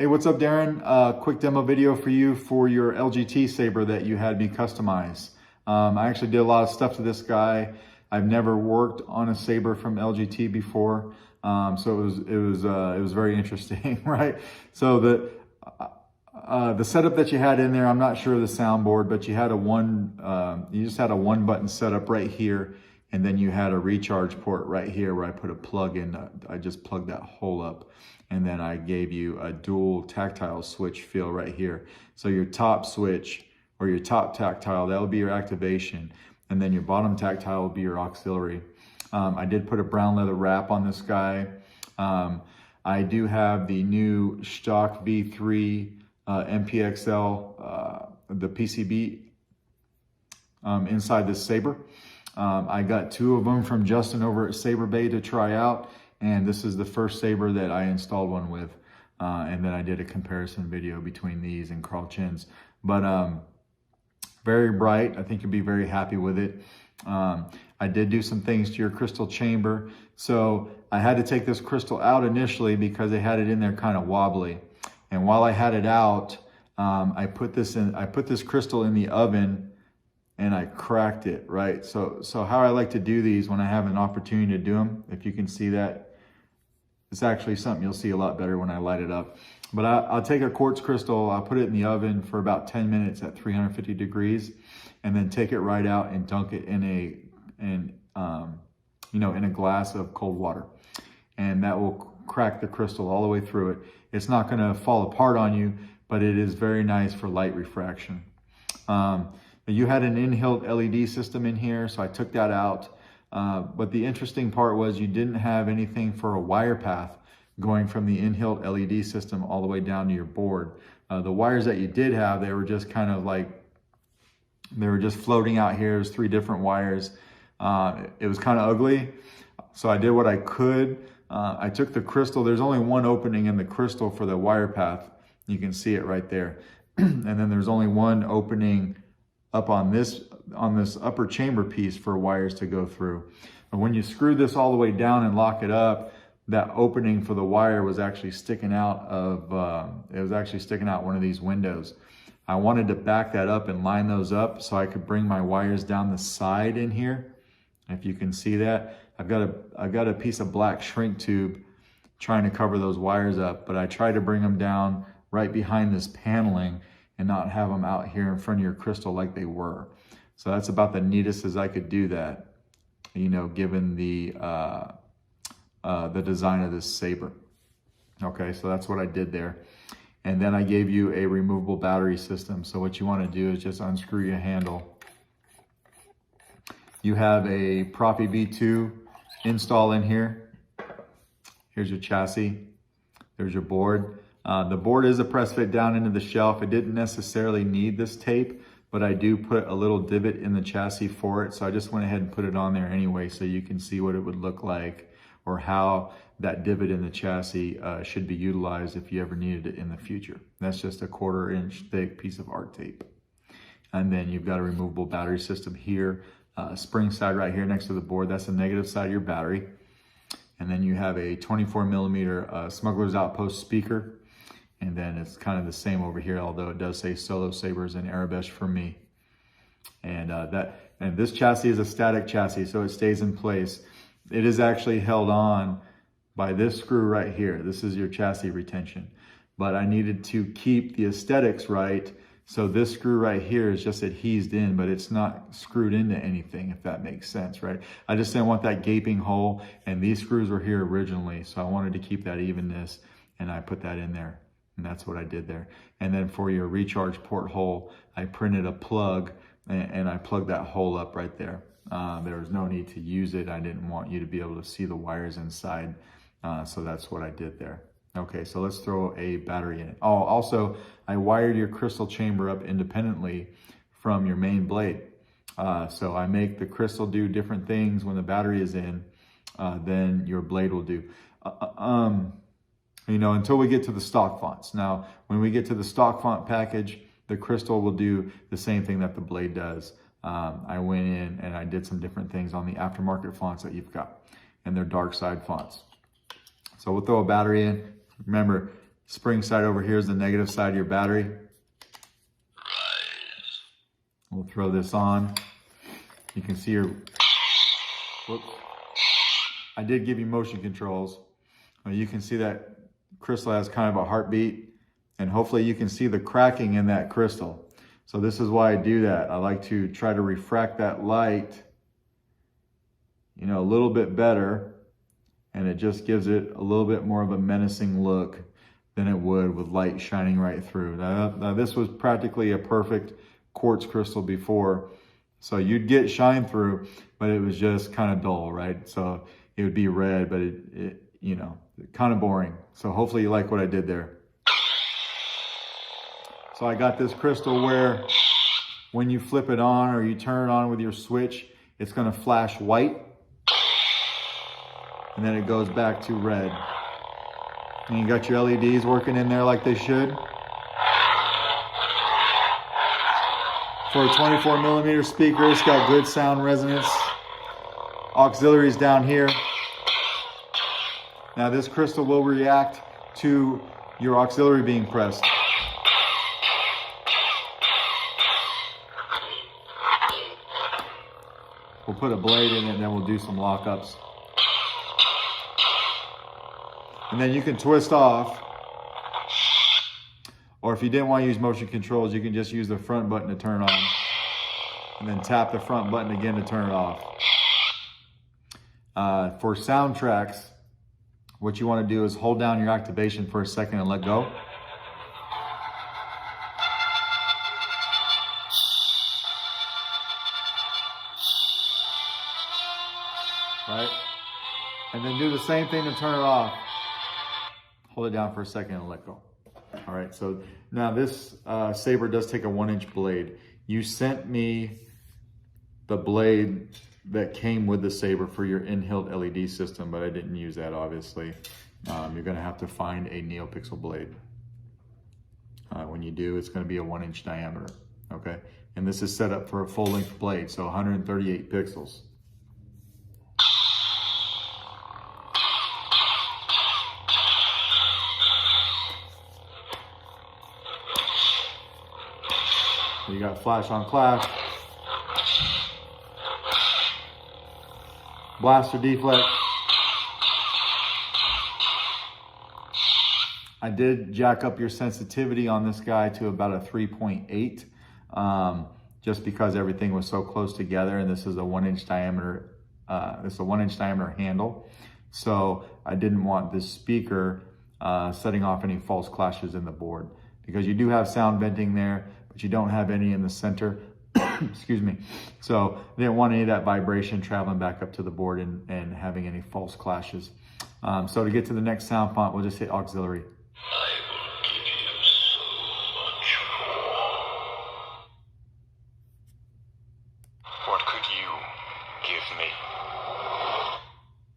Hey, what's up, Darren? Quick demo video for you for your LGT saber that you had me customize. I actually did a lot of stuff to this guy. I've never worked on a saber from LGT before, so it was very interesting, right? So the setup that you had in there, I'm not sure of the soundboard, but you had you just had a one button setup right here, and then you had a recharge port right here where I put a plug in. I just plugged that hole up, and then I gave you a dual tactile switch feel right here. So your top switch or your top tactile, that'll be your activation, and then your bottom tactile will be your auxiliary. I did put a brown leather wrap on this guy. I do have the new Shtok V3 NPXL, the PCB inside this saber. I got 2 of them from Justin over at Saber Bay to try out, and this is the first saber that I installed one with. And then I did a comparison video between these and Carl Chin's. But very bright. I think you'll be very happy with it. I did do some things to your crystal chamber. So I had to take this crystal out initially because they had it in there kind of wobbly. And while I had it out, I put this crystal in the oven and I cracked it, right? So how I like to do these when I have an opportunity to do them, if you can see that, it's actually something you'll see a lot better when I light it up. But I'll take a quartz crystal, I'll put it in the oven for about 10 minutes at 350 degrees, and then take it right out and dunk it in a glass of cold water. And that will crack the crystal all the way through it. It's not gonna fall apart on you, but it is very nice for light refraction. You had an in-hilt LED system in here, so I took that out. But the interesting part was you didn't have anything for a wire path going from the in-hilt LED system all the way down to your board. The wires that you did have, they were just kind of like, they were just floating out here. There's 3 different wires. It was kind of ugly, so I did what I could. I took the crystal. There's only one opening in the crystal for the wire path. You can see it right there. And then there's only one opening up on this upper chamber piece for wires to go through. And when you screw this all the way down and lock it up, that opening for the wire was actually sticking out of one of these windows. I wanted to back that up and line those up so I could bring my wires down the side in here. If you can see that, I've got a piece of black shrink tube trying to cover those wires up, but I tried to bring them down right behind this paneling and not have them out here in front of your crystal like they were. So that's about the neatest as I could do that, given the design of this saber. Okay, so that's what I did there. And then I gave you a removable battery system. So what you want to do is just unscrew your handle. You have a Proffie V2 install in here. Here's your chassis. There's your board. The board is a press fit down into the shelf. It didn't necessarily need this tape, but I do put a little divot in the chassis for it. So I just went ahead and put it on there anyway so you can see what it would look like or how that divot in the chassis should be utilized if you ever needed it in the future. That's just a 1/4 inch thick piece of art tape. And then you've got a removable battery system here, spring side right here next to the board. That's the negative side of your battery. And then you have a 24mm Smuggler's Outpost speaker. And then it's kind of the same over here, although it does say Solo Sabers in Arabesh for me. And this chassis is a static chassis, so it stays in place. It is actually held on by this screw right here. This is your chassis retention. But I needed to keep the aesthetics right, so this screw right here is just adhesed in, but it's not screwed into anything, if that makes sense, right? I just didn't want that gaping hole, and these screws were here originally, so I wanted to keep that evenness, and I put that in there. And that's what I did there. And then for your recharge port hole, I printed a plug and I plugged that hole up right there. There was no need to use it. I didn't want you to be able to see the wires inside. So that's what I did there. Okay, so let's throw a battery in it. Oh, also, I wired your crystal chamber up independently from your main blade. So I make the crystal do different things when the battery is in than your blade will do. Until we get to the stock fonts. Now, when we get to the stock font package, the crystal will do the same thing that the blade does. I went in and I did some different things on the aftermarket fonts that you've got, and they're dark side fonts. So we'll throw a battery in. Remember, Spring side over here is the negative side of your battery. We'll throw this on. You can see your, whoops. I did give you motion controls. You can see that crystal has kind of a heartbeat, and hopefully you can see the cracking in that crystal. So this is why I do that. I like to try to refract that light, you know, a little bit better, and it just gives it a little bit more of a menacing look than it would with light shining right through. Now this was practically a perfect quartz crystal before, so you'd get shine through, but it was just kind of dull, right? So it would be red, but it you know, kind of boring. So hopefully you like what I did there. So I got this crystal where when you flip it on or you turn it on with your switch, it's going to flash white, and then it goes back to red. And you got your LEDs working in there like they should. For a 24mm speaker, it's got good sound resonance. Auxiliaries down here. Now this crystal will react to your auxiliary being pressed. We'll put a blade in it and then we'll do some lockups. And then you can twist off. Or if you didn't want to use motion controls, you can just use the front button to turn on. And then tap the front button again to turn it off. For soundtracks, what you want to do is hold down your activation for a second and let go. Right? And then do the same thing to turn it off. Hold it down for a second and let go. All right, so now this saber does take a 1-inch blade. You sent me the blade that came with the saber for your in-hilt LED system, but I didn't use that, obviously. You're gonna have to find a Neopixel blade. When you do, it's gonna be a 1-inch diameter, okay? And this is set up for a full-length blade, so 138 pixels. You got flash on clash, blaster deflect. I did jack up your sensitivity on this guy to about a 3.8, just because everything was so close together, and this is a 1-inch diameter. This is a 1-inch diameter handle, so I didn't want this speaker setting off any false clashes in the board, because you do have sound venting there, but you don't have any in the center. Excuse me. So I didn't want any of that vibration traveling back up to the board and having any false clashes. So to get to the next sound font, we'll just hit auxiliary. I will give you so much more. What could you give me?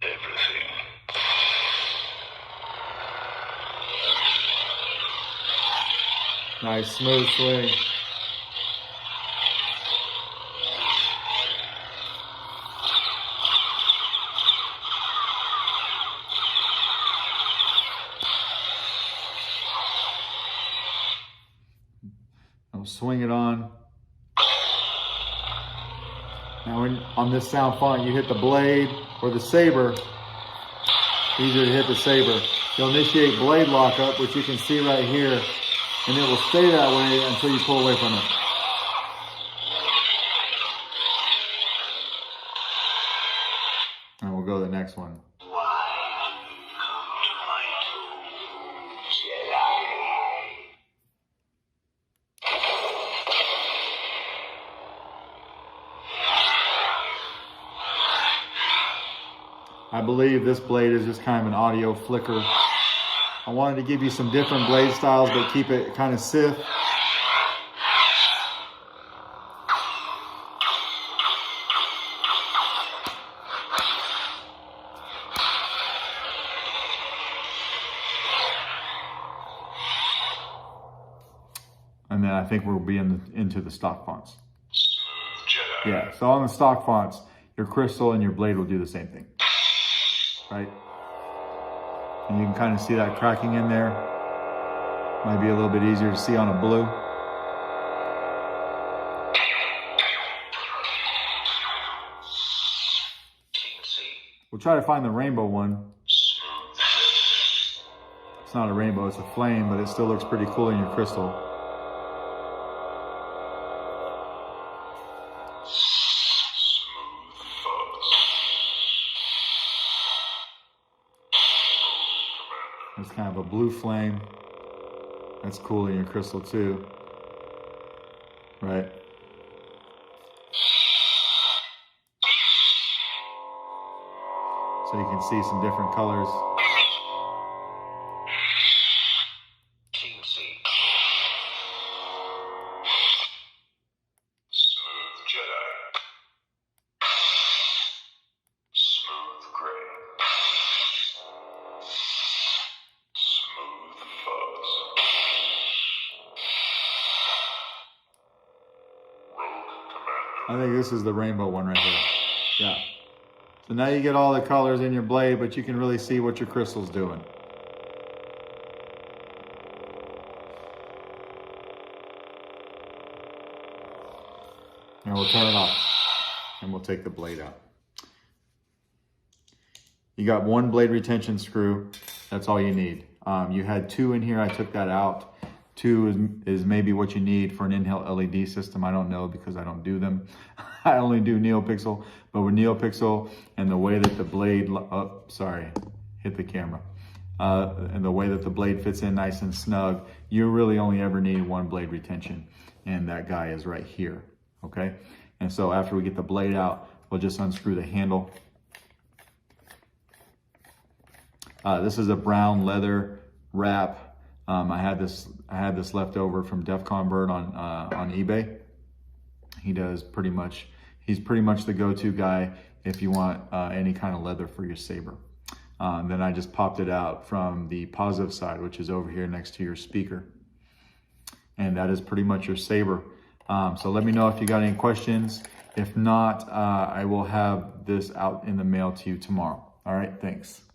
Everything. Nice, smooth swing. I'll swing it on. Now on this sound font, you hit the blade or the saber. Easier to hit the saber. You'll initiate blade lockup, which you can see right here, and it will stay that way until you pull away from it. And we'll go to the next one. I believe this blade is just kind of an audio flicker. I wanted to give you some different blade styles, but keep it kind of stiff. And then I think we'll be into the stock fonts. Yeah, so on the stock fonts, your crystal and your blade will do the same thing. Right? And you can kind of see that cracking in there. Might be a little bit easier to see on a blue. We'll try to find the rainbow one. It's not a rainbow, it's a flame, but it still looks pretty cool in your crystal. It's kind of a blue flame. That's cool in your crystal too, right? So you can see some different colors. Smooth Jedi. Smooth Gray. Smooth Fuzz. Rogue Commander. I think this is the rainbow one right here. Yeah. So now you get all the colors in your blade, but you can really see what your crystal's doing. And we'll turn it off and we'll take the blade out. You got one blade retention screw. That's all you need. You had two in here. I took that out. Two is maybe what you need for an in-house LED system. I don't know because I don't do them. I only do Neopixel. But with Neopixel and the way that the blade, hit the camera. And the way that the blade fits in nice and snug, you really only ever need one blade retention. And that guy is right here, okay? And so after we get the blade out, we'll just unscrew the handle. This is a brown leather wrap. I had this left over from Defcon Bird on eBay. He's pretty much the go-to guy if you want any kind of leather for your saber. Then I just popped it out from the positive side, which is over here next to your speaker. And that is pretty much your saber. So let me know if you got any questions. If not, I will have this out in the mail to you tomorrow. All right, thanks.